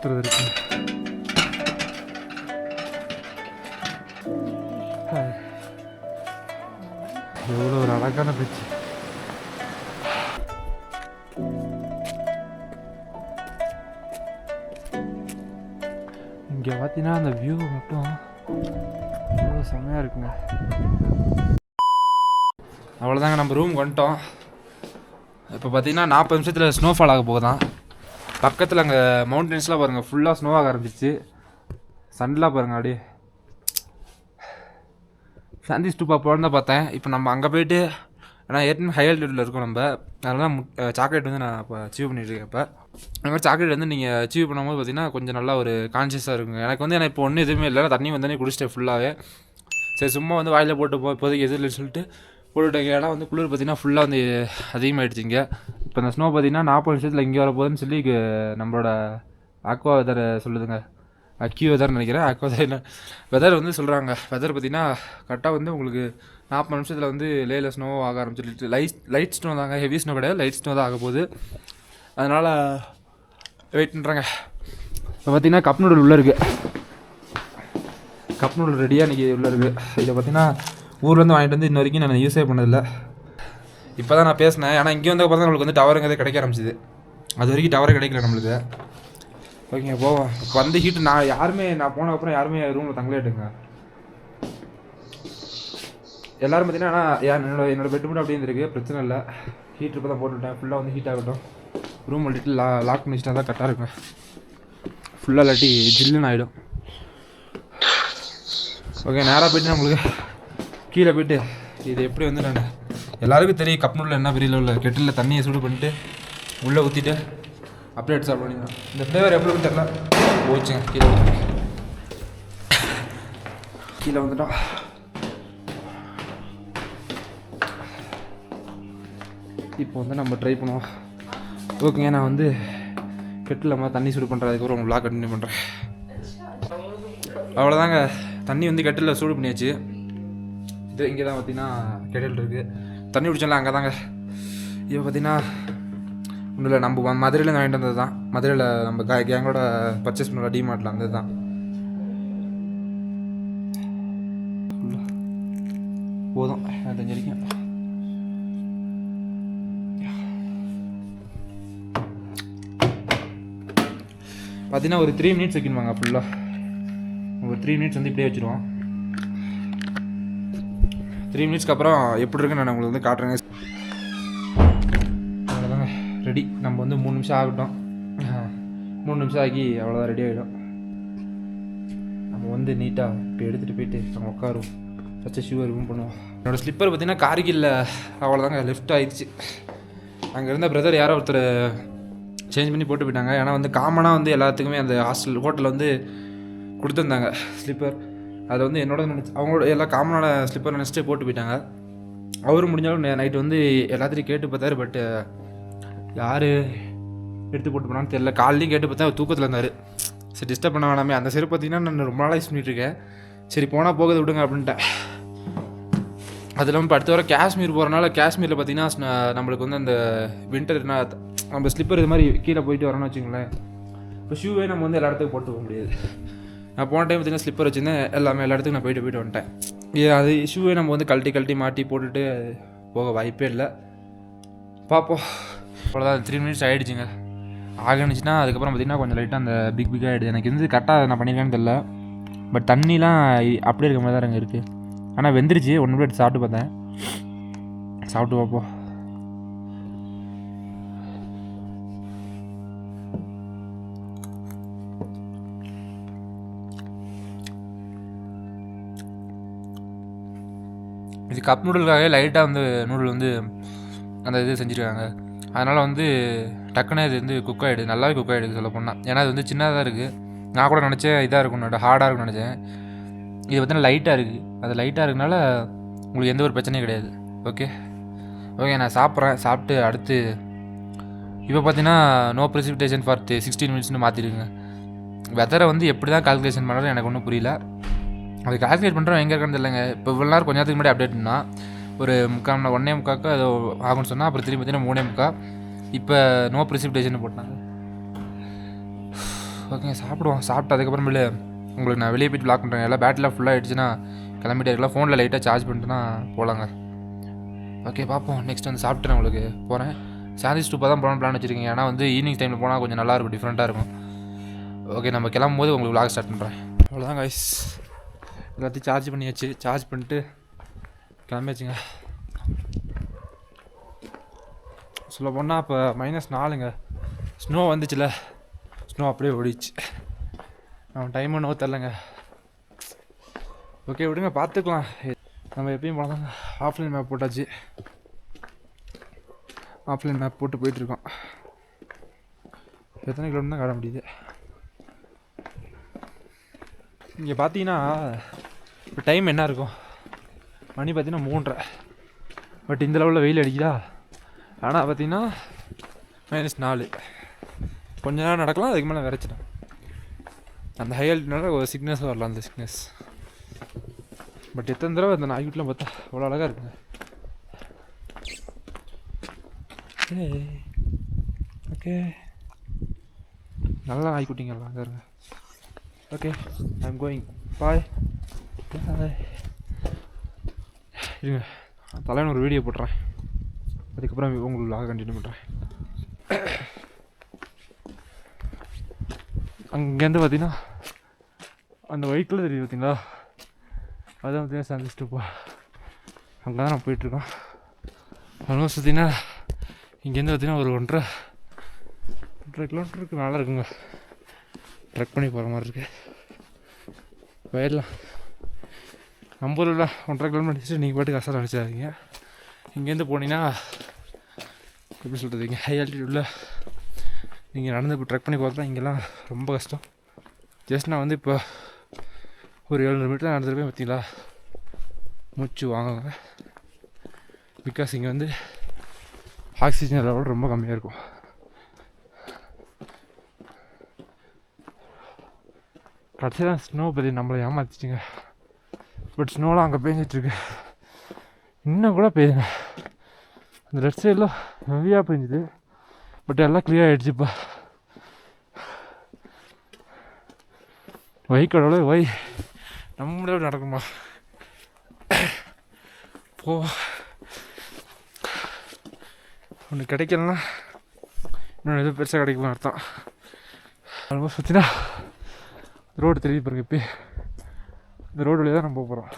சுற்றுறது இருக்கு. எவ்வளோ ஒரு அழகான பீச். இங்கே பார்த்தீங்கன்னா அந்த வியூ மட்டும் எவ்வளோ செம்மையாக இருக்குங்க. அவ்வளோதாங்க, நம்ம ரூம் வந்துட்டோம். இப்போ பார்த்தீங்கன்னா 40 நிமிஷத்தில் ஸ்னோஃபால் ஆக போகுதான். பக்கத்தில் அங்கே மவுண்டன்ஸ்லாம் பாருங்கள், ஃபுல்லாக ஸ்னோவாக ஆரம்பிச்சிச்சு. சன்லாம் பாருங்கள் அப்படியே. சாந்தி ஸ்டூப்பா போகணுன்னு தான் பார்த்தேன். இப்போ நம்ம அங்கே போயிட்டு, ஏன்னா ஏற்கனவே ஹை ஆல்டிடியூடில் இருக்கோம் நம்ம, அதெல்லாம் சாக்லேட் வந்து நான் இப்போ அச்சீவ் பண்ணிட்டுருக்கேன். இப்போ அந்த மாதிரி சாக்லேட் வந்து நீங்கள் அச்சீவ் பண்ணும்போது பார்த்தீங்கன்னா கொஞ்சம் நல்லா ஒரு கான்ஷியஸாக இருக்குங்க. எனக்கு வந்து எனக்கு இப்போ ஒன்றும் எதுவுமே இல்லை, தண்ணி வந்தோடனே குடிச்சிட்டேன் ஃபுல்லாகவே. சரி சும்மா வந்து வாயில் போட்டு இப்போதைக்கு எது இல்லைன்னு சொல்லிட்டு போட்டுவிட்டாங்க. ஏன்னா வந்து குளிர் பார்த்தீங்கன்னா ஃபுல்லாக வந்து அதிகமாகிடுச்சிங்க. இப்போ இந்த ஸ்னோ பார்த்தீங்கன்னா 40 நிமிஷத்தில் இங்கே வரப்போகுதுன்னு சொல்லி நம்மளோட ஆக்வா வெதர் சொல்லுதுங்க. அக்யூ வெதர்னு நினைக்கிறேன். ஆக்வா வெதர் வந்து சொல்கிறாங்க. வெதர் பார்த்திங்கன்னா கரெக்டாக வந்து உங்களுக்கு 40 நிமிஷத்தில் வந்து லேயில் ஸ்னோ ஆக ஆரம்பிச்சிட்டு, லைட் ஸ்னோ தாங்க, ஹெவி ஸ்னோ கிடையாது, லைட் ஸ்னோ தான் ஆக போகுது. அதனால் வெயிட் பண்ணுறாங்க. இப்போ பார்த்திங்கன்னா கப் நூடுல் உள்ளே இருக்குது. கப் நூடுல் ரெடியாக இன்றைக்கி உள்ளே இருக்குது. இதை பார்த்திங்கன்னா ஊர்லேருந்து வாங்கிட்டு வந்து இன்ன வரைக்கும் நான் யூஸே பண்ணதில்லை. இப்போ தான் நான் பேசினேன். ஏன்னா இங்கே வந்து பார்த்தா நம்மளுக்கு வந்து டவருங்கிறதே கிடைக்க ஆரம்பிச்சிது. அது வரைக்கும் டவரே கிடைக்கல நம்மளுக்கு. ஓகேங்க போவோம். இப்போ வந்து ஹீட்டு நான் போனதுக்கப்புறம் யாருமே ரூமில் தங்கலேட்டுங்க. எல்லோரும் பார்த்தீங்கன்னா என்னோடய பெட் மட்டும் அப்படியே இருந்திருக்கு, பிரச்சனை இல்லை. ஹீட்ரு இப்போ தான் போட்டுவிட்டேன். ஃபுல்லாக வந்து ஹீட் ஆகட்டும். ரூம் வந்துட்டு லாக் பண்ணிச்சுட்டா தான் கரெக்டாக இருக்கும். ஃபுல்லாக இல்லாட்டி ஜில்லுன்னு ஆகிடும். ஓகே, நேராக போய்ட்டு நம்மளுக்கு கீழே போய்ட்டு இது எப்படி வந்து நான் எல்லாருக்கும் தெரியும் கப் நூடில் என்ன பெரிய லெவலில் கெட்டிலில் தண்ணியை சூடு பண்ணிட்டு உள்ளே ஊற்றிட்டு அப்படியே எடுத்து சாப்பிட வேண்டியதான். இந்த ஃப்ளேவர் எப்படி தெரியல போச்சுங்க. கீழே வந்துட்டோம். இப்போ வந்து நம்ம ட்ரை பண்ணுவோம். ஓகேங்க, நான் வந்து கெட்டில் மாதிரி தண்ணி சூடு பண்ணுறதுக்கப்புறம் உங்கள் விளாக் கண்டினியூ பண்ணுறேன். அவ்வளோதாங்க, தண்ணி வந்து கெட்டிலில் சூடு பண்ணியாச்சு. இது இங்கே தான் பார்த்தீங்கன்னா கெட்டில் இருக்குது. தண்ணி குடிச்சோம்ல அங்கே தாங்க. இப்போ பார்த்தீங்கன்னா ஒன்றும் இல்லை, நம்ம மதுரையில் வாங்கிட்டு வந்தது தான். மதுரையில் நம்ம கேங்கோட பர்ச்சேஸ் பண்ண டிமார்ட்டில் அந்த தான். போதும் அது வரைக்கும். பார்த்தீங்கன்னா ஒரு 3 மினிட்ஸ் வைக்கணுமாங்க. ஃபுல்லாக ஒரு 3 மினிட்ஸ் வந்து இப்படியே வச்சுருவோம். 3 மினிட்ஸ்க்கு அப்புறம் எப்படி இருக்குன்னு நான் உங்களுக்கு வந்து காட்டுறேங்க. அவ்வளோதாங்க ரெடி. நம்ம வந்து 3 நிமிஷம் ஆகட்டும். 3 நிமிஷம் ஆகி அவ்வளோதான் ரெடி ஆகிடும். நம்ம வந்து நீட்டாக இப்போ எடுத்துகிட்டு போயிட்டு நம்ம உட்காருவோம். ஃபஸ்ட்டு ஷூவை ரிமூவ் பண்ணுவோம். என்னோடய ஸ்லிப்பர் பார்த்திங்கன்னா கார்கில்ல அவ்வளோதாங்க லெஃப்ட் ஆகிடுச்சு. அங்கே இருந்த பிரதர் யாரோ ஒருத்தர் சேஞ்ச் பண்ணி போட்டு போயிட்டாங்க. ஏன்னா வந்து காமனாக வந்து எல்லாத்துக்குமே அந்த ஹோட்டலில் வந்து கொடுத்துருந்தாங்க ஸ்லிப்பர். அதை வந்து என்னோட அவங்களோட எல்லாம் காமனோட ஸ்லிப்பர் நினச்சிட்டு போட்டு போயிட்டாங்க. அவரும் முடிஞ்சாலும் நைட்டு வந்து எல்லாத்தையும் கேட்டு பார்த்தாரு. பட்டு யார் எடுத்து போட்டு போனான்னு தெரியல. காலையும் கேட்டு பார்த்தா அவர் தூக்கத்தில் இருந்தார். சரி டிஸ்டர்ப் பண்ண வேணாமே. அந்த செருப்பு பார்த்தீங்கன்னா நான் ரொம்ப நாளாக யூஸ் பண்ணிட்டுருக்கேன். சரி போனால் போகுது விடுங்க அப்படின்ட்டேன். அது இல்லாமல் இப்போ அடுத்த வர காஷ்மீர் போகிறனால காஷ்மீரில் பார்த்தீங்கன்னா நம்மளுக்கு வந்து அந்த வின்டர்னா நம்ம ஸ்லிப்பர் இது மாதிரி கீழே போயிட்டு வரணும்னு வச்சுங்களேன். இப்போ ஷூவே நம்ம வந்து எல்லா இடத்துக்கும் போட்டு போக முடியாது. நான் போன டைம் பார்த்தீங்கன்னா ஸ்லிப்பர் வச்சுருந்தேன். எல்லா இடத்துக்கும் நான் போயிட்டு வந்துட்டேன். அது ஷூவே நம்ம வந்து கழட்டி மாட்டி போட்டுட்டு போக வாய்ப்பே இல்லை. பார்ப்போம். அவ்வளோதான், 3 மினிட்ஸ் ஆகிடுச்சிங்க. ஆகிடுச்சுன்னா அதுக்கப்புறம் பார்த்திங்கன்னா கொஞ்சம் லைட்டாக அந்த பிக் ஆகிடுது. எனக்கு வந்து கரெக்டாக நான் பண்ணியிருக்கேன்னு தெரில. பட் தண்ணிலாம் அப்படியே இருக்க மாதிரி தான் அங்கே இருக்குது. ஆனால் வெந்துருச்சு. ஒன்று எடுத்து சாப்பிட்டு பார்த்தேன். சாப்பிட்டு பார்ப்போம். இது கப் நூடுலுக்காகவே லைட்டாக வந்து நூடுல் வந்து அந்த இது செஞ்சுருக்காங்க. அதனால் வந்து டக்குன்னு இது வந்து குக் ஆகிடுது. நல்லாவே குக் ஆகிடுது சொல்ல போனால். ஏன்னா அது வந்து சின்னதாக இருக்குது. நான் கூட நினச்சேன் இதாக இருக்கும்னு, ஹார்டாக இருக்கும்னு நினச்சேன். இது பார்த்தீங்கன்னா லைட்டாக இருக்குது. அது லைட்டாக இருக்கனால உங்களுக்கு எந்த ஒரு பிரச்சனையும் கிடையாது. ஓகே நான் சாப்பிட்றேன். சாப்பிட்டு அடுத்து இப்போ பார்த்தீங்கன்னா நோ ப்ரெசிபிடேஷன் ஃபார் 16 மினிட்ஸ்னு மாற்றிருக்குங்க. வெதரை வந்து எப்படி தான் கால்குலேஷன் பண்ணுறது எனக்கு ஒன்றும் புரியல. அது கால்குலேட் பண்ணுறோம் எங்கே இருக்கான்னு தெரியலங்க. இப்போ இவ்வளோ நேரம் கொஞ்ச நேரத்துக்கு முன்னாடி அப்டேட்னா ஒரு 1:45 ஏதோ ஆகும்னு சொன்னால், அப்புறம் திரும்பி பார்த்தீங்கன்னா 3:45. இப்போ நோ ப்ரெசிபிடேஷன் போட்டாங்க. ஓகேங்க, சாப்பிடுவோம். சாப்பிட்டு அதுக்கப்புறமேலு உங்களுக்கு நான் வெளியே போய்ட்டு ப்ளாக் பண்ணுறேன். எல்லாம் பேட்டரியில் ஃபுல்லாக ஆகிடுச்சுன்னா கிளம்பிட்டே இருக்கலாம். ஃபோனில் லைட்டாக சார்ஜ் பண்ணிட்டுனா போகலாங்க. ஓகே, பார்ப்போம். நெக்ஸ்ட் வந்து சாப்பிட்டு நான் உங்களுக்கு போகிறேன். சாந்தி ஸ்டூப்பாக தான் போகலான்னு பிளான் வச்சுருக்கீங்க. ஏன்னா வந்து ஈவினிங் டைமில் போனால் கொஞ்சம் நல்லாயிருக்கும், டிஃப்ரெண்ட்டாக இருக்கும். ஓகே, நம்ம கிளம்பும் போது உங்களுக்கு vlog ஸ்டார்ட் பண்ணுறேன். அவ்வளோதான் கைஸ், எல்லாத்தையும் சார்ஜ் பண்ணியாச்சு. சார்ஜ் பண்ணிட்டு கிளம்பியாச்சுங்க. சொல்ல போனால் இப்போ -4ங்க. ஸ்னோ வந்துச்சுல, ஸ்னோ அப்படியே ஓடிச்சு. அவன் டைம் ஒன்றும் தெரிலங்க. ஓகே விடுங்க, பார்த்துக்கலாம். நம்ம எப்பயும் போனால் ஆஃப்லைன் மேப் போட்டாச்சு. ஆஃப்லைன் மேப் போட்டு போயிட்டுருக்கோம். எத்தனை கிலோமீட்டர் தான் காட முடியுது. இங்கே பார்த்தீங்கன்னா இப்போ டைம் என்ன இருக்கும், மணி பார்த்தீங்கன்னா 3:30. பட் இந்த லெவலில் வெயில் அடிக்குதா. ஆனால் பார்த்தீங்கன்னா -4. கொஞ்ச நேரம் நடக்கலாம், அதுக்கு மேலே விரைச்சிடும். அந்த ஹை ஆல்டிட்யூட்னால ஒரு சிக்னஸ் வரலாம், அந்த சிக்னஸ். பட் எத்தனை தடவை அந்த நாய்க்குட்டிலாம் பார்த்தா அவ்வளோ அழகாக இருக்குங்க. ஓகே, நல்லா நாய்க்குட்டிங்கலாம் அங்கே இருங்க. Okay, I am going. Bye. இருங்க, தலைவன் ஒரு வீடியோ போட்டுறேன். அதுக்கப்புறம் உங்களுக்கு vlog கண்டினியூ பண்ணுறேன். அங்கேருந்து பார்த்தீங்கன்னா அந்த ஒயிட் கலர் தெரியுது பார்த்தீங்களா, அதான் பார்த்தீங்கன்னா சாந்தி ஸ்டூப்பா. அங்கே தான் நான் போயிட்டுருக்கோம். ஆல்மோஸ்ட் பார்த்தீங்கன்னா இங்கேருந்து பார்த்தீங்கன்னா ஒரு 1.5 கிலோமீட்டருக்கு மேலே இருக்குங்க. ட்ரெக் பண்ணி போகிற மாதிரி இருக்குது. போயிடலாம். நம்ம ஊரில் 1.5 கிலோமீட்டர் அடிச்சுட்டு நீங்கள் பாட்டுக்கு அசால் அடிச்சாதீங்க. இங்கேருந்து போனீங்கன்னா எப்படி சொல்கிறதுங்க, ஹை ஆல்டிட்யூடில் நீங்கள் நடந்து இப்போ ட்ரெக் பண்ணி போகிறதுலாம் இங்கெல்லாம் ரொம்ப கஷ்டம். ஜஸ்ட் நான் வந்து இப்போ ஒரு 700 மீட்டர் நடந்துருப்பேன். பார்த்தீங்களா, மூச்சு வாங்குங்க. பிகாஸ் இங்கே வந்து ஆக்சிஜன் லெவல் ரொம்ப கம்மியாக இருக்கும். கடைசியாக ஸ்னோ பற்றி நம்மளை ஏமாற்றிச்சிங்க. பட் ஸ்னோலாம் அங்கே பெஞ்சிட்ருக்கு, இன்னும் கூட பெய்யுங்க. அந்த லெஃப்ட் சைடில் ஹெவியாக பெஞ்சுது. பட் எல்லாம் கிளியர் ஆகிடுச்சுப்பா. கடவுளே வை, நம்மளே நடக்குமா போ. ஒன்று கிடைக்கலன்னா இன்னொன்று எதுவும் பெருசாக கிடைக்குமா அர்த்தம். ஆல்மோஸ்ட் பார்த்தீங்கன்னா ரோடு தெரியுது பாருங்க. இப்போ இந்த ரோடு வழியாக தான் நம்ம போகிறோம்.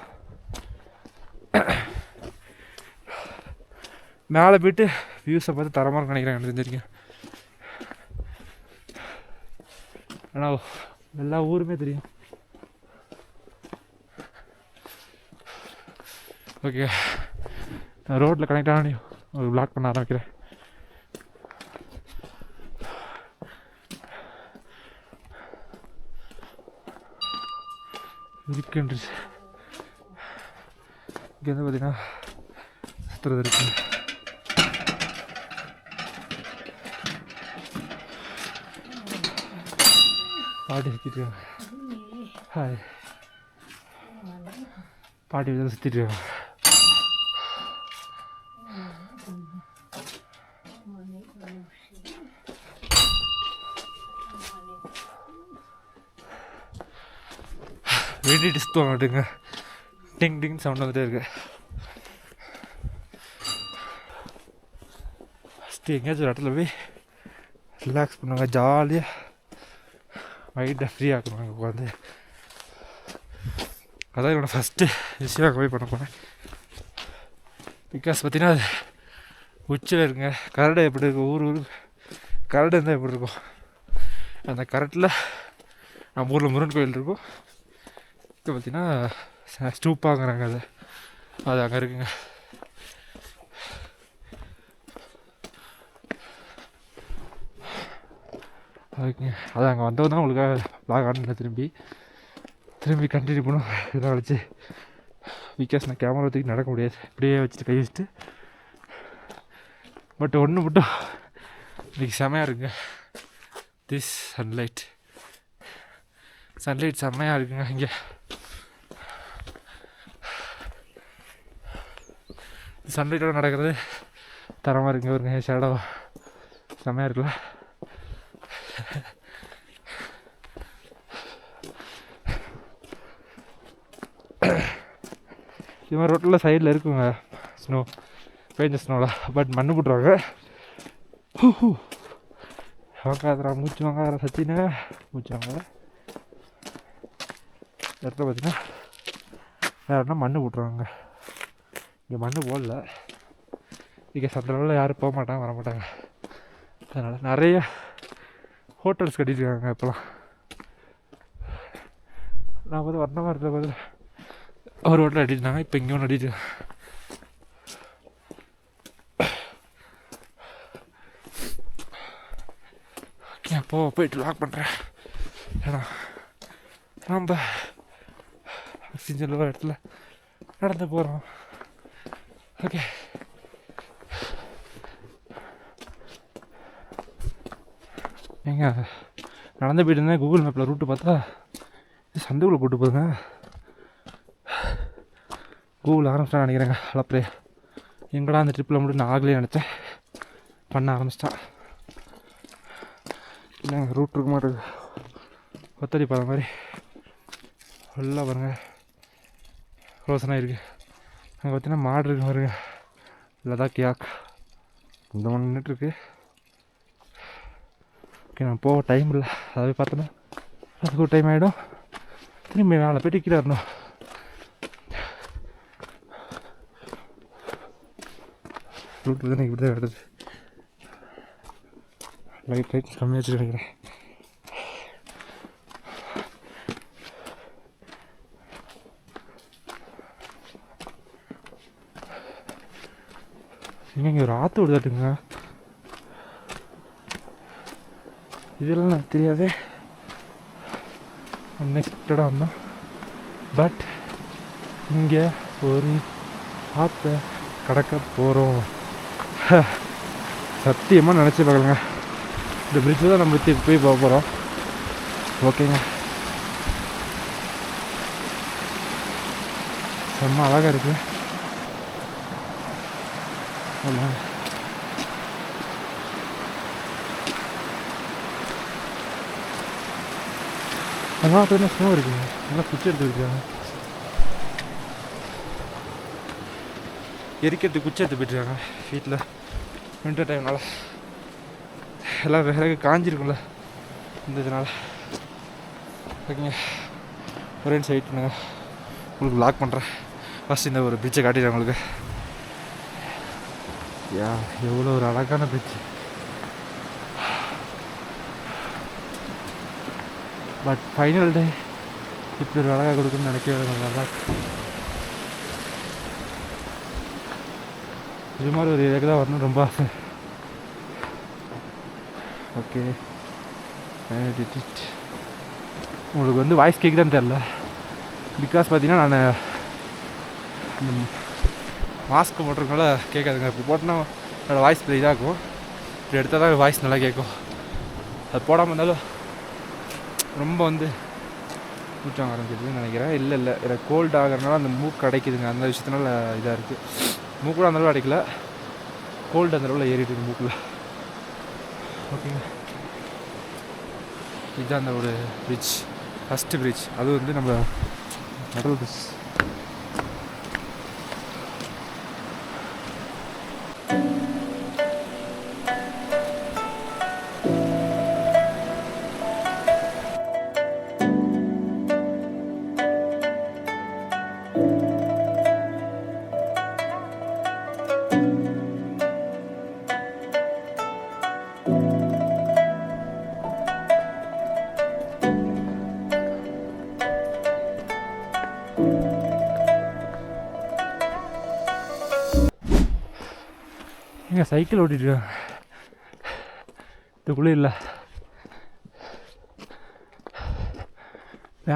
மேலே போய்ட்டு வியூஸை பார்த்து தரமாக இருக்கும் நினைக்கிறேன், எனக்கு தெரிஞ்சிருக்கேன். ஆனால் எல்லா ஊருமே தெரியும். ஓகே, நான் ரோட்டில் கனெக்ட் ஆனே ஒரு vlog பண்ண ஆரம்பிக்கிறேன். இருக்குன்று இங்கேருந்து பார்த்தீங்கன்னா சுற்றுறது இருக்கு. பாட்டி சுற்றிட்டு ஹாய், பாட்டி வந்து சுற்றிட்டு வெடி டிஸ்ட் மாட்டுங்க. டிங் டிங் சவுண்ட் வந்துட்டே இருக்கு. ஃபஸ்ட்டு எங்கேயாச்சும் ஒரு இடத்துல போய் ரிலாக்ஸ் பண்ணுவாங்க, ஜாலியாக மைண்டை ஃப்ரீயாக இருக்கணும் உட்காந்து. அதான் என்னோடய ஃபஸ்ட்டு விஷயம் அங்கே போய் பண்ண போனேன். பிகாஸ் பார்த்தீங்கன்னா அது உச்சியில் இருக்குங்க. கரடை எப்படி இருக்கும், ஊர் கரடை இருந்தால் எப்படி இருக்கும். அந்த கரட்டில் நம்ம ஊரில் முருகன் கோயில் இருக்கும். இப்போ பார்த்தீங்கன்னா ஸ்டூப்பாங்கிறாங்க, அது அங்கே இருக்குங்க. ஓகேங்க, அது அங்கே வந்தவங்க தான் உங்களுக்காக vlog ஆனில் திரும்பி கண்டினியூ பண்ணுவோம். இதெல்லாம் வச்சு பிகாஸ் நான் கேமரா தூக்கி நடக்க முடியாது, இப்படியே வச்சுட்டு கை வச்சுட்டு. பட் ஒன்று மட்டும் இன்றைக்கி செமையாக இருக்குங்க. திஸ் சன்லைட் செம்மையாக இருக்குங்க. இங்கே சன்லைட்டோட நடக்கிறது தரமாக இருக்குங்க. ஒரு ஷேடோ செம்மையாக இருக்குல்ல. இவன் ரோட்டில் சைடில் இருக்குங்க ஸ்னோ, பேஞ்ச ஸ்னோவில். பட் மண்ணு போட்டுருவாங்க. வாங்காதரா மூச்சு வாங்காதரா சச்சின்னு மூச்சு வாங்க. இடத்துல பார்த்தீங்கன்னா யாருன்னா மண்ணு போட்டுருவாங்க. இங்கே மண்ணு போடல. இங்கே சந்தளவில் யாரும் போக மாட்டாங்க, வர மாட்டாங்க. அதனால் நிறைய ஹோட்டல்ஸ் கட்டிட்டுருக்காங்க இப்போலாம். நான் பார்த்து வர்ணமாக இருந்த பார்த்து ஒரு ஹோட்டல் அடிட்டுருந்தாங்க. இப்போ இங்கே ஒன்று அடிட்டு போயிட்டு லாக் பண்ணுறேன். ஏன்னா நம்ம ஆக்சிஜன் ஒரு இடத்துல நடந்து போகிறோம். ஓகே, ஏங்க நடந்து போயிட்டு இருந்தேன். கூகுள் மேப்பில் ரூட்டு பார்த்தா சந்துக்குள்ளே கூப்பிட்டு போதுங்க. கூகுள் ஆரம்பிச்சிட்டான் நினைக்கிறேங்க. அப்படியே எங்கடா அந்த ட்ரிப்பில் மட்டும் நான் ஆகலையே நினச்சேன். பண்ண ஆரம்பிச்சிட்டான். இல்லைங்க ரூட் இருக்க மாட்டேங்குது. கொத்தடி பாத மாதிரி ஃபுல்லாக பாருங்கள் ரோசனாக இருக்குது. அங்கே பார்த்தீங்கன்னா மாடு இருக்கு பாருங்க. லதாக் கியாக் இந்த ஒன்று நின்றுட்டுருக்கு. ஓகே, நான் போக டைம் இல்லை. அதாவது பார்த்தோன்னா அதுக்கு ஒரு டைம் ஆகிடும். திரும்பி மேலே போய்ட்டு கீழே வரணும். ரூட் தானே இப்படி தான் வருது. லைட் கம்மியாக வச்சு நினைக்கிறேன். இங்கே ஒரு ஆற்று விடுதாட்டுங்க. இதெல்லாம் எனக்கு தெரியாதே. அன்எக்ஸ்பெக்டடாக வந்தோம். பட் இங்கே ஒரு ஆற்றை கடக்க போகிறோம். சத்தியமாக நினச்சி பார்க்கலங்க. இந்த பிரிட்ஜில் தான் நம்ம போய் போக போகிறோம். ஓகேங்க, செம்ம அழகாக இருக்குது. அதான் பார்த்தீங்கன்னா ஸ்னோ இருக்குங்க. நல்லா குச்சி எடுத்து வச்சுருக்காங்க. எரிக்கிறதுக்கு குச்சி எடுத்து போயிட்டுருக்காங்க வீட்டில். வின்டர் டைம்னால எல்லாம் விறகு காஞ்சிருக்கும்ல இந்த இதனால். ஓகேங்க, ஒரே சைட் பண்ணுங்க. உங்களுக்கு லாக் பண்ணுறேன். ஃபஸ்ட் இந்த ஒரு பிரிட்ஜை காட்டிடுறேன் உங்களுக்கு. யா, எவ்வளோ ஒரு அழகான பிரிட்ஜ். பட் ஃபைனல் டே இப்படி ஒரு அழகாக கொடுக்குன்னு நினைக்கவே நல்லா. இது மாதிரி ஒரு ஏரியாவுக்கு தான் வரணும் ரொம்ப ஆசை. ஓகே, உங்களுக்கு வந்து வாய்ஸ் கேட்குதான்னு தெரில. பிகாஸ் பார்த்தீங்கன்னா நான் இந்த மாஸ்க் போட்டிருக்கனால கேட்காதுங்க. இப்படி போட்டோன்னா என்னோடய வாய்ஸ் இப்படி இதாகும். இப்படி எடுத்தால் தான் வாய்ஸ் நல்லா கேட்கும். அது போடாமல் இருந்தாலும் ரொம்ப வந்து மூச்சாங்க ஆரம்பிச்சிதுன்னு நினைக்கிறேன். இல்லை எனக்கு கோல்டு ஆகிறதுனால அந்த மூக்கு அடைக்குதுங்க. அந்த விஷயத்தினால இதாக இருக்குது. மூக்கூட அந்தளவு அடைக்கல, கோல்டு அந்தளவில் ஏறிடுது மூக்கில். ஓகேங்க, இதுதான் அந்த ஒரு பிரிட்ஜ், ஃபஸ்ட்டு பிரிட்ஜ். அது வந்து நம்ம மெட்டல் பிரிட்ஜ். எங்க சைக்கிள் ஓட்டிட்டுருக்காங்க இதுக்குள்ளே. இல்லை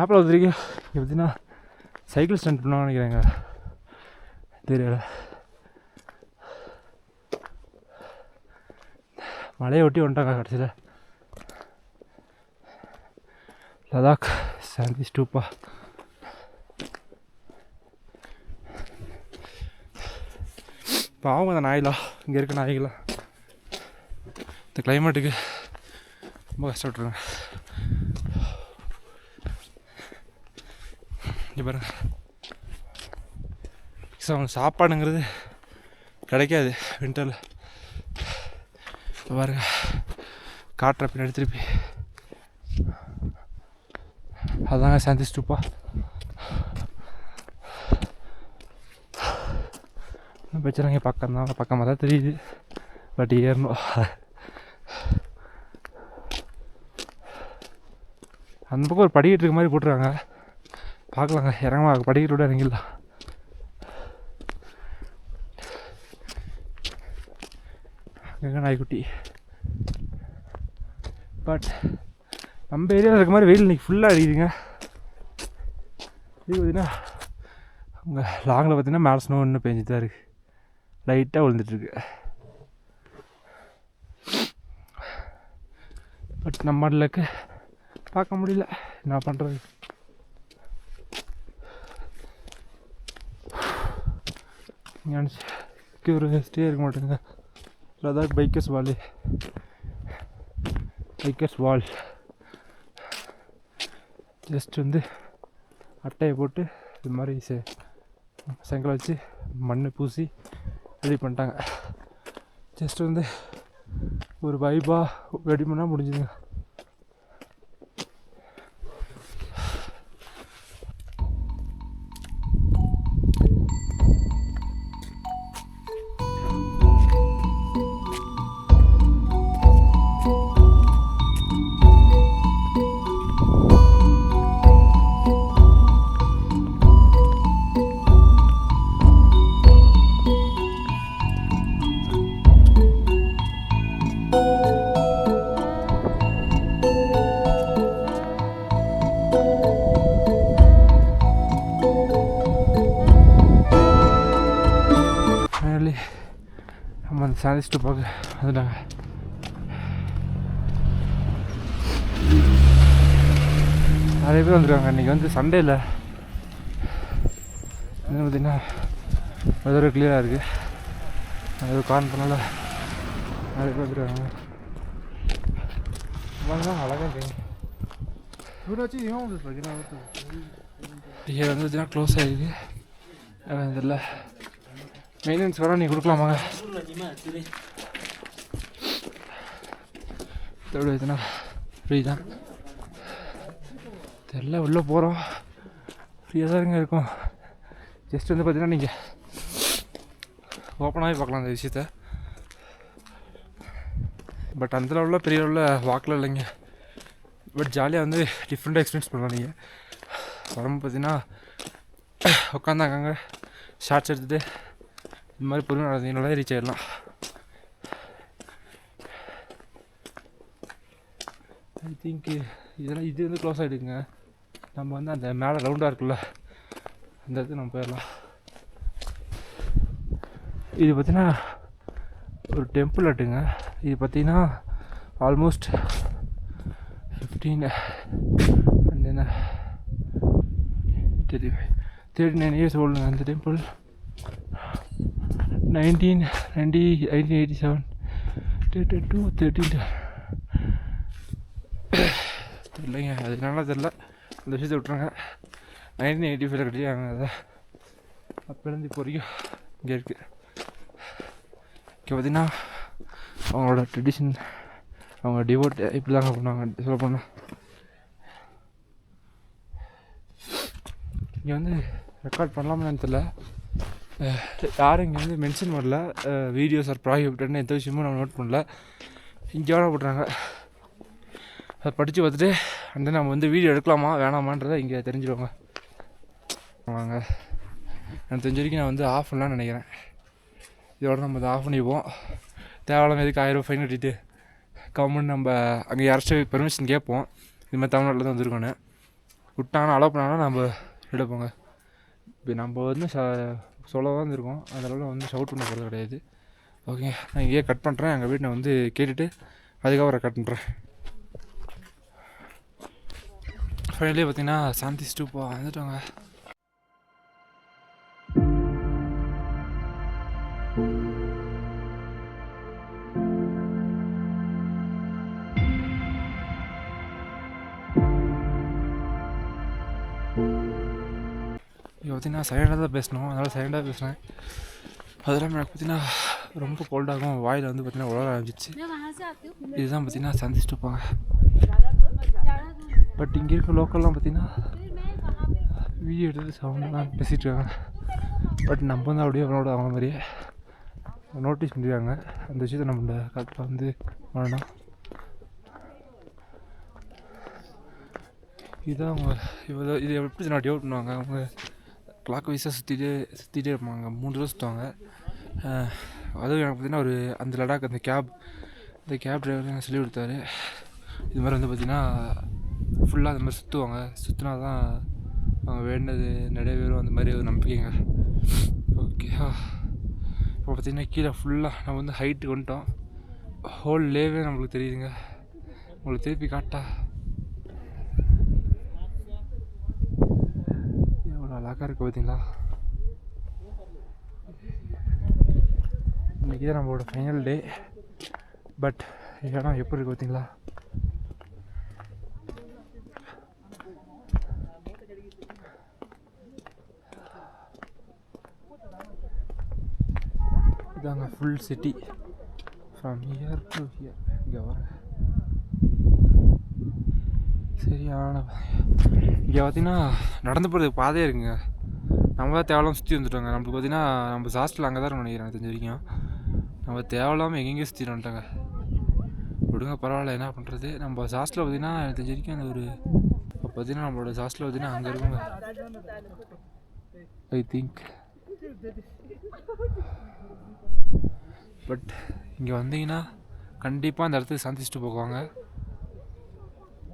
ஆப்பில் வந்துருக்கேன். எப்படின்னா சைக்கிள் ஸ்டண்ட் பண்ணுவாங்க நினைக்கிறேங்க, தெரியல. மலையை ஒட்டி வந்துட்டாங்க கடைசியில். லதாக் சாந்தி ஸ்டூப்பா. பாவம் அந்த நாய்களா, இங்கே இருக்க நாய்களா இந்த கிளைமேட்டுக்கு ரொம்ப கஷ்டப்பட்டுருங்க. இங்கே பாருங்க, ஸோ சாப்பாடுங்கிறது கிடைக்காது வின்டரில். பாருங்க காட்டுற பின்னாடி திருப்பி அதாங்க சாந்தி ஸ்தூபா. இன்னும் பிரச்சனைங்க பக்கமாக தான் தெரியுது, பட் ஏறணும். அந்த பக்கம் ஒரு படிக்கட்டு இருக்க மாதிரி போட்டுருக்காங்க, பார்க்கலாங்க. இறங்கலாம், படிக்கட்டோட இறங்கிடலாம். அங்கே நாய்க்குட்டி. பட் நம்ம ஏரியாவில் இருக்க மாதிரி வெயில் இன்றைக்கி ஃபுல்லாக அடிக்குதுங்க. இது பார்த்தீங்கன்னா அங்கே லாங்கில் பார்த்தீங்கன்னா மேலே ஸ்னோ இன்னும் பெஞ்சிட்டு தான் இருக்குது, லைட்டாக விழுந்துட்டுருக்கு. பட் நம்ம லக்கு பார்க்க முடியல, என்ன பண்ணுறது. நினச்சி ஒரு ஸ்டே இருக்க மாட்டேங்க. லடாக் பைக்கர்ஸ் வால் ஜஸ்ட் வந்து அட்டையை போட்டு இது மாதிரி செங்கலை வச்சு மண் பூசி ரெடி பண்ணிட்டாங்க. ஜஸ்ட் வந்து ஒரு வைப்பாக ரெடி பண்ணால் முடிஞ்சுதுங்க. நம்ம அந்த சாந்தி ஸ்தூபாவுக்கு வந்துட்டாங்க. நிறைய பேர் வந்துருக்காங்க. இன்றைக்கி வந்து சண்டேல என்ன பார்த்திங்கன்னா வெதர் கிளியராக இருக்குது, அது காரணத்தினால நிறைய பேர் வந்துருக்காங்க. அழகாக இருக்கு. இங்கே வந்து பார்த்திங்கன்னா க்ளோஸ் ஆகிருக்கு, இதில் மெயின்டெனன்ஸ் வர நீ கொடுக்கலாமாங்க? எப்படி எதுனா ஃப்ரீ தான் தெரியல. உள்ளே போகிறோம், ஃப்ரீயாக தான் இருங்க இருக்கும். ஜஸ்ட் வந்து பார்த்தீங்கன்னா நீங்கள் ஓப்பனாகவே பார்க்கலாம் அந்த விஷயத்த. பட் அந்த லெவலில் பெரிய லெவலில் வாக்கில் இல்லைங்க. பட் ஜாலியாக வந்து டிஃப்ரெண்ட்டாக எக்ஸ்பீரியன்ஸ் பண்ணலாம். நீங்கள் வரும்போது பார்த்தீங்கன்னா உட்காந்தாங்க ஷார்ட்ஸ் எடுத்துகிட்டு இந்த மாதிரி பொறுமை நடந்தீங்கனாலே ரீச் ஆகிடலாம். ஐ திங்க் இதெல்லாம் இது வந்து க்ளோஸ் ஆகிடுங்க. நம்ம வந்து அந்த மேலே ரவுண்டாக இருக்குல்ல அந்த இடத்துக்கு நம்ம போயிடலாம். இது பார்த்திங்கன்னா ஒரு டெம்பிள் ஆட்டுங்க. இது பார்த்திங்கன்னா ஆல்மோஸ்ட் 15 அண்ட் என்ன 39 இயர்ஸ் ஓல்டுங்க அந்த டெம்பிள். 1987 தெரியலைங்க, அது நல்லா தெரில, அந்த விஷயத்தை விட்டுறாங்க. 1985 கட்டியாங்க. அதை அப்போலேருந்து இப்போ வரைக்கும் இங்கே இருக்குது. இங்கே பார்த்திங்கன்னா அவங்களோட ட்ரெடிஷன், அவங்க டிவோட் இப்படி தாங்க பண்ணுவாங்க சொல்ல போனால். இங்கே வந்து ரெக்கார்ட் பண்ணலாம்னு தெரியல, யாரும் இங்கே வந்து மென்ஷன் பண்ணல. வீடியோஸ் ஆர் ப்ராஹிபிட்டட்னு எந்த விஷயமும் நம்ம நோட் பண்ணல. இங்கே வேணா போட்டுறாங்க. அதை படித்து பார்த்துட்டு அந்த நம்ம வந்து வீடியோ எடுக்கலாமா வேணாமான்றதை இங்கே தெரிஞ்சுடுவாங்க. வாங்க, எனக்கு தெரிஞ்ச வரைக்கும் நான் வந்து ஆஃப் பண்ணலான்னு நினைக்கிறேன். இதோட நம்ம அதை ஆஃப் பண்ணிப்போம். தேவையில்லாம எதுக்கு 1000 ஃபைன் கட்டிட்டு கவர்மெண்ட் நம்ம அங்கே யாராச்சும் பெர்மிஷன் கேட்போம். இது மாதிரி தமிழ்நாட்டில் தான் வந்துருக்கோன்னு விட்டாங்கன்னா அலோவ் பண்ணாங்கன்னா நம்ம எடுப்போங்க. இப்போ நம்ம வந்து சொல்ல தான் இருந்திருக்கோம், அதனால் வந்து ஷவுட் பண்ண போகிறது கிடையாது. ஓகே, நான் இங்கேயே கட் பண்ணுறேன். எங்கள் வீட்டை வந்து கேட்டுட்டு அதுக்கப்புறம் கட் பண்ணுறேன். ஃபைனலி பார்த்திங்கன்னா சாந்தி ஸ்தூபா வந்துட்டோங்க. பார்த்திங்கன்னா சைலண்டாக தான் பேசணும், அதனால் சைலண்டாக பேசுனேன். அது இல்லாமல் எனக்கு பார்த்திங்கன்னா ரொம்ப கோல்டாகும், வாயில் வந்து பார்த்திங்கன்னா உலர ஆரம்பிச்சிச்சு. இதுதான் பார்த்திங்கன்னா சந்திச்சுட்டு இருப்பாங்க. பட் இங்கே இருக்க லோக்கல்லாம் பார்த்திங்கன்னா வீடியோ எடுத்து சவுண்டெலாம் பேசிகிட்டு இருக்காங்க. பட் நம்ம வந்து அப்படியே அவனோட அவங்க மாதிரியே நோட்டீஸ் பண்ணியிருக்காங்க. அந்த விஷயத்தை நம்ம கரெக்டாக வந்து பண்ணணும். இதுதான் அவங்க இது எப்படி நான் டிவைட் பண்ணுவாங்க. அவங்க கிளாக் வைஸாக சுற்றிட்டே இருப்பாங்க. 3 தடவை சுற்றுவாங்க. அதுவும் எனக்கு பார்த்திங்கன்னா ஒரு அந்த லடாக் அந்த கேப் டிரைவர் எனக்கு சொல்லி கொடுத்தாரு. இது மாதிரி வந்து பார்த்திங்கன்னா ஃபுல்லாக அந்த மாதிரி சுற்றுவாங்க. சுற்றினா தான் அவங்க வேண்டது நிறைவேறும், அந்த மாதிரி ஒரு நம்பிக்கைங்க. ஓகே, இப்போ பார்த்திங்கன்னா கீழே ஃபுல்லாக நம்ம வந்து ஹைட்டுக்கு வந்துட்டோம். ஹோல் லேவே நம்மளுக்கு தெரியுதுங்க. உங்களுக்கு திருப்பி காட்டா எவ்வளோ அழகாக இருக்குது பார்த்தீங்களா. இன்றைக்கி தான் நம்மளோட ஃபைனல் டே. பட் இடம் எப்படி இருக்குது பார்த்தீங்களா. இதாங்க full city from here to hear. இங்கே வர சரியான இங்கே பார்த்திங்கன்னா நடந்து போகிறதுக்கு பாதையே இருக்குங்க. நம்ம தான் தேவையில்லாமல் சுற்றி வந்துட்டோங்க. நம்மளுக்கு பார்த்திங்கன்னா நம்ம ஹாஸ்டல் அங்கே தான் நினைக்கிறேன் எனக்கு தெரிஞ்ச வரைக்கும். நம்ம தேவையில்லாமல் எங்கெங்கேயும் சுற்றிட்டு வந்துட்டோங்க. விடுங்க, பரவாயில்ல, என்ன பண்ணுறது. நம்ம ஹாஸ்டலில் பார்த்திங்கன்னா எனக்கு தெரிஞ்ச வரைக்கும் அந்த ஒரு இப்போ பார்த்திங்கன்னா நம்மளோட ஹாஸ்டலில் பார்த்திங்கன்னா அங்கே இருக்குங்க ஐ திங்க். பட் இங்கே வந்தீங்கன்னா கண்டிப்பாக அந்த இடத்துக்கு சந்திச்சுட்டு போவாங்க.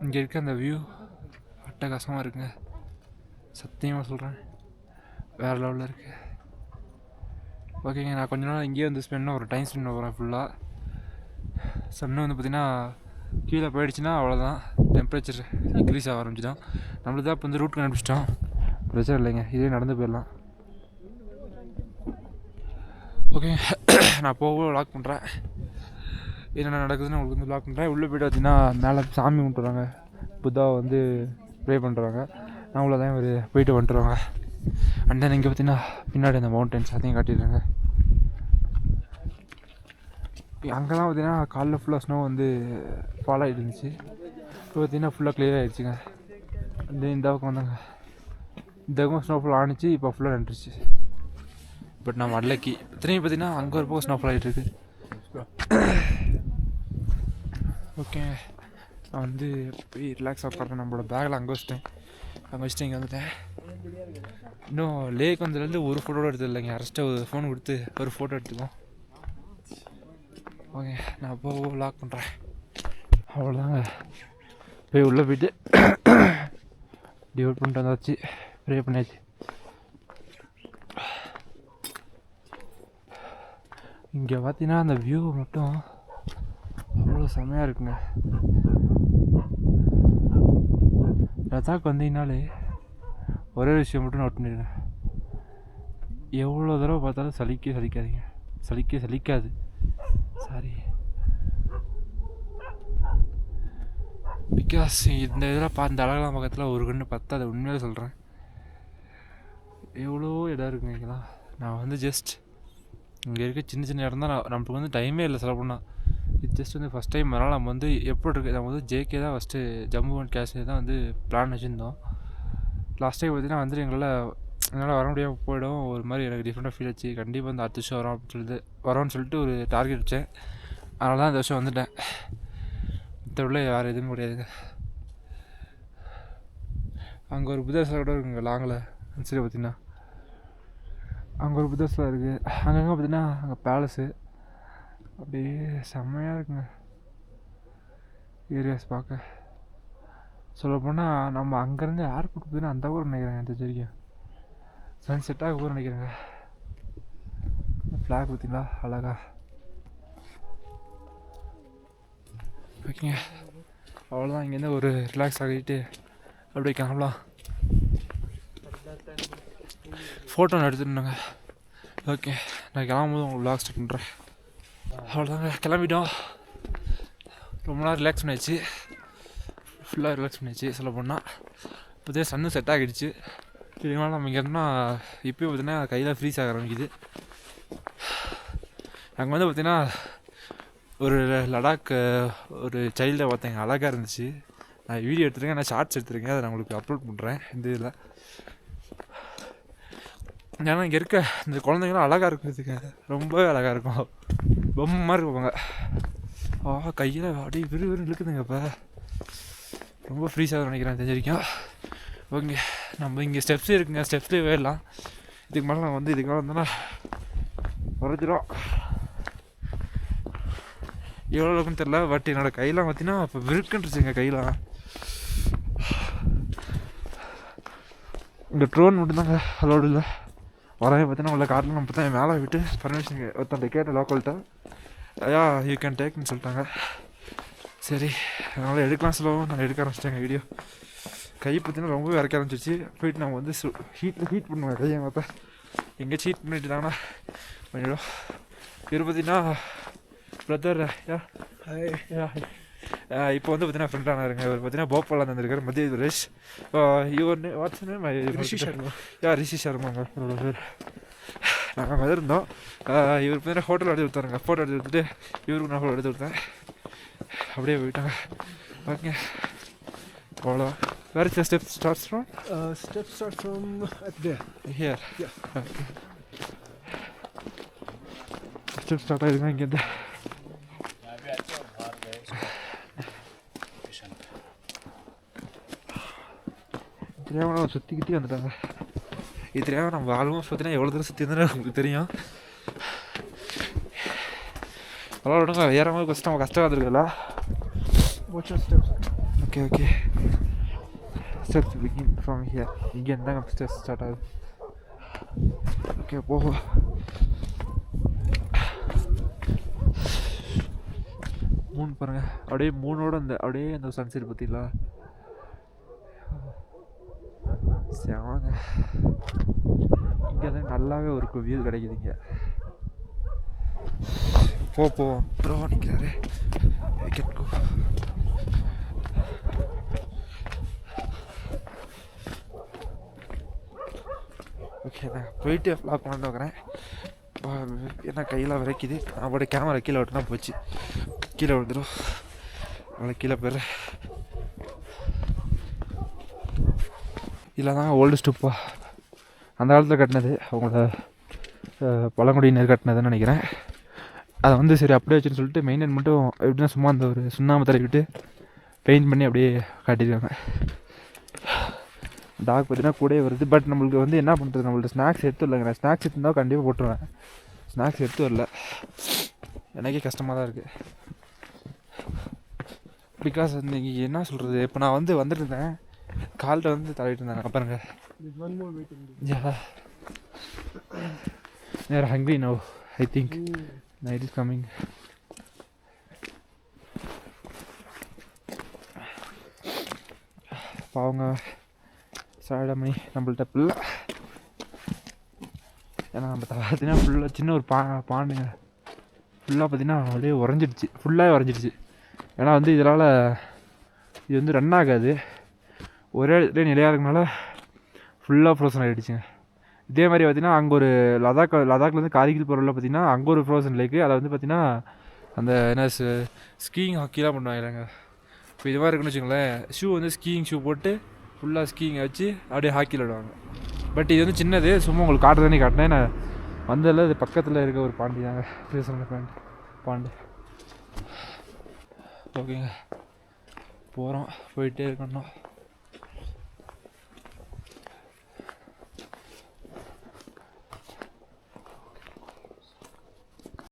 இங்கே இருக்க அந்த வியூ அட்டகாசமாக இருக்குங்க. சத்தியமாக சொல்கிறேன், வேறு லெவலில் இருக்குது. ஓகேங்க, நான் கொஞ்ச நாள் இங்கேயே வந்து ஒரு டைம் ஸ்பெண்ட் பண்ணுறேன் ஃபுல்லாக. சன்னு வந்து பார்த்திங்கன்னா கீழே போயிடுச்சுன்னா அவ்வளோதான், டெம்பரேச்சர் இன்க்ரீஸ் ஆக ஆரம்பிச்சிடும். நம்மளுக்கு தான் இப்போ வந்து ரூட் கண்டுபிடிச்சிட்டோம், பிரச்சனை இல்லைங்க, இதே நடந்து போயிடலாம். ஓகே, நான் போக லாக் பண்ணுறேன். என்னென்ன நடக்குதுன்னு உங்களுக்கு வந்து லாக் பண்ணுறேன். உள்ளே போய்ட்டு பார்த்திங்கன்னா மேலே சாமி கும்பிட்டுறாங்க, புத்தாவை வந்து ப்ரே பண்ணுறாங்க. அவங்கள தான் ஒரு போயிட்டு வந்துட்டுருவாங்க. அண்ட் தென் இங்கே பார்த்திங்கன்னா பின்னாடி அந்த மவுண்டன்ஸ் அதையும் காட்டிடுறாங்க. அங்கெல்லாம் பார்த்திங்கன்னா காலைல ஃபுல்லாக ஸ்னோ வந்து ஃபால் ஆகிட்டு இருந்துச்சு. இப்போ பார்த்திங்கன்னா ஃபுல்லாக கிளியர் ஆகிடுச்சுங்க. இந்த பக்கம் வந்தாங்க, இந்த பக்கம் ஸ்னோஃபால் ஆணிச்சு, இப்போ ஃபுல்லாக நின்றுச்சு. பட் நான் அன்லக்கி. திரும்பி பார்த்திங்கன்னா அங்கே ஒரு பக்கம் ஸ்னோஃபால் ஆகிட்டு இருக்கு. ஓகே, நான் வந்து போய் ரிலாக்ஸாக உட்காரேன். நம்மளோட பேக்கில் அங்கே வச்சுட்டு இங்கே வந்துட்டேன். இன்னும் லேக் வந்ததுலேருந்து ஒரு ஃபோட்டோட எடுத்தது இல்லைங்க. அரஸ்ட்டாக ஒரு ஃபோன் கொடுத்து ஒரு ஃபோட்டோ எடுத்துக்குவோம். ஓகே, நான் அப்போ லாக் பண்ணுறேன். அவ்வளோதாங்க, போய் உள்ளே போய்ட்டு டிவைட் பண்ணிட்டு வந்தாச்சு, ப்ரே பண்ணியாச்சு. இங்கே பார்த்தீங்கன்னா அந்த வியூ மட்டும் அவ்வளோ செம்மையாக இருக்குங்க. லடாக் வந்தீங்கனாலே ஒரே விஷயம் மட்டும் நோட் பண்ணிடுங்க, எவ்வளோ தடவை பார்த்தாலும் சலிக்காதீங்க. சலிக்காது சாரி, பிகாஸ் இந்த இதெல்லாம் இந்த அழகெல்லாம் பக்கத்தில் ஒரு கண்ணு பத்தாது, உண்மையாக சொல்கிறேன். எவ்வளோ இடம் இருக்குங்க இங்கெல்லாம். நான் வந்து ஜஸ்ட் இங்கே இருக்க சின்ன இடம் தான். நம்மளுக்கு வந்து டைமே இல்லை செலவு பண்ணால். இது ஜஸ்ட் வந்து ஃபஸ்ட் டைம். அதனால் நம்ம வந்து எப்படி இருக்குது, நம்ம வந்து ஜேகே தான் ஃபஸ்ட்டு, ஜம்மு அண்ட் காஷ்மீர் தான் வந்து பிளான் வச்சுருந்தோம். லாஸ்ட் டைம் பார்த்திங்கன்னா வந்துட்டு என்னால் வர முடியாமல் போயிடும். ஒரு மாதிரி எனக்கு டிஃப்ரெண்ட்டாக ஃபீல் ஆச்சு. கண்டிப்பாக வந்து அடுத்த வருஷம் வரோன்னு சொல்லிட்டு ஒரு டார்கெட் வச்சேன். அதனால தான் இந்த வருஷம் வந்துட்டேன். மற்றபடி வேறு எதுவும் முடியாதுங்க. அங்கே ஒரு புத்தர் சிலை கூட இருக்குங்க லாங்கில், சரி பார்த்திங்கன்னா அங்கே ஒரு புத்தர் சிலை இருக்குது. அங்கங்கே பார்த்திங்கன்னா அங்கே பேலஸு அப்படியே செம்மையாக இருக்குங்க ஏரியாஸ் பார்க்க. சொல்லப்போனால் நம்ம அங்கேருந்து ஏர்போர்ட் பார்த்திங்கன்னா அந்த ஊர் நினைக்கிறேன், எனக்கு தெரியும் சன்செட்டாக ஊர் நினைக்கிறேங்க. ஃப்ளாக் பார்த்திங்களா அழகா. ஓகேங்க, அவ்வளோதான். இங்கேருந்து ஒரு ரிலாக்ஸ் ஆகிட்டு அப்படியே கிளம்பலாம். ஃபோட்டோ எடுத்துருந்தாங்க. ஓகே, நான் கிளம்பும்போது உங்களுக்கு விளாக் ஸ்டார்ட் பண்ணுறேன். அவ்வளோதாங்க, கிளம்பிட்டோம். ரொம்ப நேரம் ரிலாக்ஸ் பண்ணியாச்சு, ஃபுல்லாக ரிலாக்ஸ் பண்ணியாச்சு. சொல்ல போனால் இப்போதே சன்னு செட் ஆகிடுச்சு. இதனால நம்ம இங்கே இருந்தால் இப்போயும் பார்த்தீங்கன்னா கையில் ஃப்ரீஸ் ஆக ஆரம்பிக்குது. அங்கே வந்து பார்த்திங்கன்னா ஒரு லடாக் ஒரு சைல்டை பார்த்தேங்க, அழகாக இருந்துச்சு. நான் வீடியோ எடுத்துருக்கேன், நான் ஷார்ட்ஸ் எடுத்துருக்கேன், அதை நான் உங்களுக்கு அப்லோட் பண்ணுறேன் இந்த இதில். ஏன்னா இங்கே இருக்க இந்த குழந்தைங்களாம் அழகாக இருக்குதுங்க, ரொம்பவே அழகாக இருக்கும், பொம்மை மாதிரி இருப்பாங்க. கையில் அப்படியே விறுவிறு இழுக்குதுங்க. இப்போ ரொம்ப ஃப்ரீஸாக நினைக்கிறேன் தெரிஞ்சிருக்கோம். ஓகே, நம்ம இங்கே ஸ்டெப்ஸே இருக்குங்க, ஸ்டெப்ஸ்லேயே போயிடலாம். இதுக்கு மேலே நான் வந்து இதுக்கு மேலே வந்தோன்னா குறைஞ்சிடும். எவ்வளோ இருக்குன்னு தெரில, பட் என்னோடய கையெல்லாம் பார்த்தீங்கன்னா இப்போ விருக்குன்றுச்சுங்க கையெல்லாம். இங்கே ட்ரோன் மட்டும்தாங்க அலோடு இல்லை. வரவே பார்த்தீங்கன்னா உள்ள காரில் நம்ம பார்த்தா மேலே விட்டு பர்மிஷன் ஒருத்தன் கேட்ட லோக்கல்கிட்ட, ஐயா யூ கேன் டேக்னு சொல்லிட்டாங்க. சரி அதனால் எடுக்கலாம் சொல்லவும் நான் எடுக்க ஆரம்பிச்சிட்டேங்க வீடியோ. கை பார்த்தீங்கன்னா ரொம்பவே வரைக்க ஆரம்பிச்சிச்சு. போயிட்டு நம்ம வந்து ஹீட் பண்ணுவேன் கையை. பார்த்தா எங்கே ஹீட் பண்ணிட்டுதாங்கன்னா பண்ணிவிடும். இவர் பார்த்தீங்கன்னா பிரதர் இப்போ வந்து பார்த்தீங்கன்னா ஃப்ரெண்டாக இருங்க. இவர் பார்த்தீங்கன்னா போபாலில் வந்திருக்காரு, மத்திய பிரதேஷ். இவர் வாட்ஸ் நேம்? ரிஷி சர்மா. ரிஷி சர்மாங்க என்னோட பேர். நாங்கள் அங்கே இருந்தோம். இவர் பார்த்தீங்கன்னா ஹோட்டல் எடுத்து கொடுத்தாருங்க. ஃபோட்டோ எடுத்து கொடுத்துட்டு இவருக்கு நான் ஃபோட்டோ எடுத்து கொடுத்தேன். அப்படியே போயிட்டாங்க. ஓகே அவ்வளோ. Where is the step starts from? Step starts from up there. Here. Yeah. Okay. Step start ஆகிருக்கா இங்கேருந்து. தெரியாமல் நம்ம சுற்றிக்கிட்டே வந்துட்டாங்க. இது தெரியாமல் நம்ம ஆல்மோஸ்ட் பார்த்தீங்கன்னா எவ்வளோ தூரம் சுற்றி இருந்தாலும் உங்களுக்கு தெரியும். அவ்வளோ விடுங்க, ஏறும்போது கஷ்டம் வந்துருக்குல்ல. Okay okay, steps begin from here. இங்கே இருந்தாங்க ஸ்டெப்ஸ் ஸ்டார்ட் ஆகுது. ஓகே போகும். மூணு பாருங்கள், அப்படியே மூணோட அப்படியே அந்த சன்செட் பார்த்தீங்களா, சேவாங்க. இங்கே தான் நல்லாவே ஒரு வியூ கிடைக்குதுங்க. போவோம் ப்ரோ நிற்கிறாரு. ஓகே நான் போயிட்டு ஃப்ளாக் கொண்டு வைக்கிறேன். ஏன்னா கையெல்லாம் விரைக்குது. அவருடைய கேமரா கீழே விட்டுனா போச்சு, கீழே விழுந்துடும். அதனால் கீழே போயிடுறேன். இல்லை தாங்க ஓல்டு ஸ்டூப்பா, அந்த காலத்தில் கட்டினது, அவங்களோட பழங்குடியினர் கட்டினதுன்னு நினைக்கிறேன். அதை வந்து சரி அப்படியே வச்சுன்னு சொல்லிட்டு மெயின்டைன் மட்டும் எப்படின்னா சும்மா அந்த ஒரு சுண்ணாம்பு தடவி விட்டு பெயிண்ட் பண்ணி அப்படியே காட்டியிருக்காங்க. டாக் பார்த்தீங்கன்னா கூடயே வருது. பட் நம்மளுக்கு வந்து என்ன பண்ணுறது, நம்மள்ட்ட ஸ்நாக்ஸ் எடுத்து வரலங்க. நான் ஸ்நாக்ஸ் எடுத்துருந்தால் கண்டிப்பாக போட்டுருவேன். ஸ்நாக்ஸ் எடுத்து வரல, எனக்கே கஷ்டமாக தான் இருக்குது. பிகாஸ் இன்றைக்கி என்ன சொல்கிறது, இப்போ நான் வந்து வந்துருந்தேன், கால்கிட்ட வந்து தடவிட்டு இருந்தாங்க. பாருங்க, they're hungry now, I think. Night is coming. பாவங்க சாடமணி நம்மள்ட்ட பிள்ளை. ஏன்னா நம்ம பார்த்தீங்கன்னா ஃபுல்லாக சின்ன ஒரு பாண்டுங்க ஃபுல்லாக பார்த்தீங்கன்னா அப்படியே உறைஞ்சிடுச்சு, ஃபுல்லாக உறைஞ்சிடுச்சு. ஏன்னா வந்து இதனால் இது வந்து ரன் ஆகாது, ஒரே இடத்துல நிலையாக இருக்கனால ஃபுல்லாக ஃப்ரோசன் ஆகிடுச்சுங்க. இதே மாதிரி பார்த்திங்கன்னா அங்கே ஒரு லதாக்லேருந்து கார்கில் போகிறவங்கள பார்த்திங்கன்னா அங்கே ஒரு ஃப்ரோசன் லேக்கு. அதை வந்து பார்த்திங்கன்னா அந்த என்ன ஸ்கீயிங் ஹாக்கிலாம் பண்ணுவாங்க. இப்போ இது மாதிரி இருக்குன்னு வச்சுக்கோங்களேன், ஷூ வந்து ஸ்கீயிங் ஷூ போட்டு ஃபுல்லாக ஸ்கீயிங்கை வச்சு அப்படியே ஹாக்கியில் விடுவாங்க. பட் இது வந்து சின்னது, சும்மா உங்களுக்கு காட்டுறதுனே காட்டினேன். நான் வந்ததில் இது பக்கத்தில் இருக்க ஒரு பாண்டி தாங்க, ஃப்ரோசன் பாண்டு. ஓகேங்க போகிறோம், போயிட்டே இருக்கணும்.